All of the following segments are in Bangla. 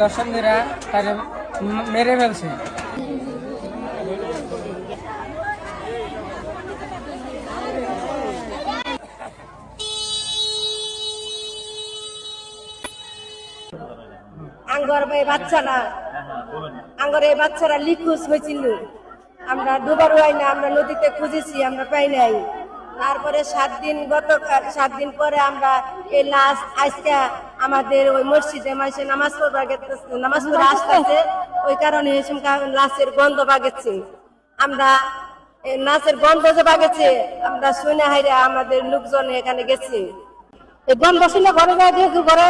দর্শকরা তারে মেরে ফেলছে। আঙ্গর এই বাচ্চারা নিখোঁজ হয়েছিল। আমরা ডুবার হয় না, আমরা নদীতে খুঁজেছি, আমরা পাই নাই। তারপরে 7 দিন পরে আমরা এই লাশ আজকে আমাদের ওই মসজিদে মাসে নামাজ পড়ে আসতেছে। ওই কারণে লাশের গন্ধ বাগেছে। আমরা নাচের গন্ধ যে বাগেছে আমরা শুনে হাইরে আমাদের লোকজন এখানে গেছি। এই গন্ধ শুনে ঘরে যায়, দেখি ঘরে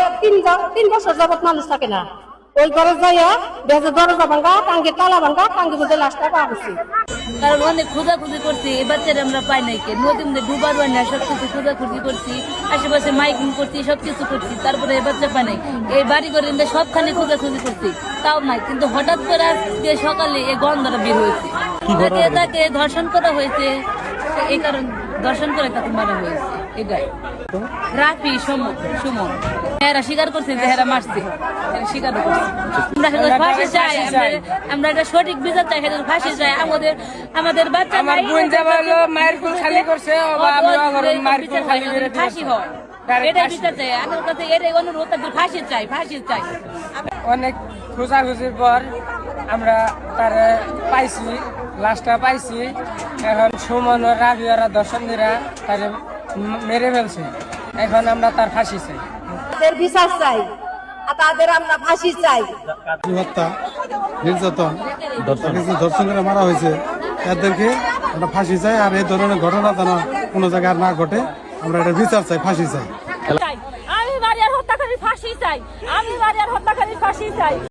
3 বছর যাবত মানুষ থাকে না। ওই ঘরে যাইয়া দেখে দরজা ভাঙ্গা, টাঙ্গি তালা ভাঙ্গা, টাঙ্গি বুঝে লাশটা পাওয়া গেছে। কারণ অনেক খোঁজাখুঁজি করছি, এই বাচ্চারা আমরা পাই নাই, কে নদীর মধ্যে ডুবার হয় না, সবকিছু খোঁজাখুঁজি করছি, আশেপাশে মাইকিং করছি, সবকিছু করছি, তারপরে এই বাচ্চা পাই নাই। এই বাড়ি করে সবখানে খোঁজাখুঁজি করছি, তাও নাই। কিন্তু হঠাৎ করে আজকে সকালে এই গন্ধটা বের হয়েছে। তাকে ধর্ষণ করা হয়েছে, এই কারণ ধর্ষণ করে তাকে মারা হয়েছে। এটাই রাফি সুমন এরা স্বীকার করছে যে এরা মারছে, স্বীকার করছে। আমরা ফাঁসি চাই, আমরা এটা সঠিক বিচার চাই, ফাঁসি চাই। আমাদের বাচ্চা ফাঁসি হয়, এটাই বিচার চাই। আমার কাছে এটাই অনুরোধ, ফাঁসি চাই, ফাঁসি চাই। অনেক খোঁজাখুঁজির পর আমরা তারা পাইছি, লাশটা পাইছি। এখন সুমন ও রাবি ওরা দর্শকরা তারে মেরে ফেলছে। এখন আমরা তার ফাঁসি চাই, তাদের বিচার চাই, তাদের আমরা ফাঁসি চাই। হত্যা, নির্যাতন, ধর্ষণ করে মারা হয়েছে, এদেরকে আমরা ফাঁসি চাই। আর এই ধরনের ঘটনা যেন কোনো জায়গায় না ঘটে, আমরা এটা বিচার চাই, ফাঁসি চাই। আমি মারিয়ার হত্যাকারীর ফাঁসি চাই, আমি মারিয়ার হত্যাকারীর ফাঁসি চাই।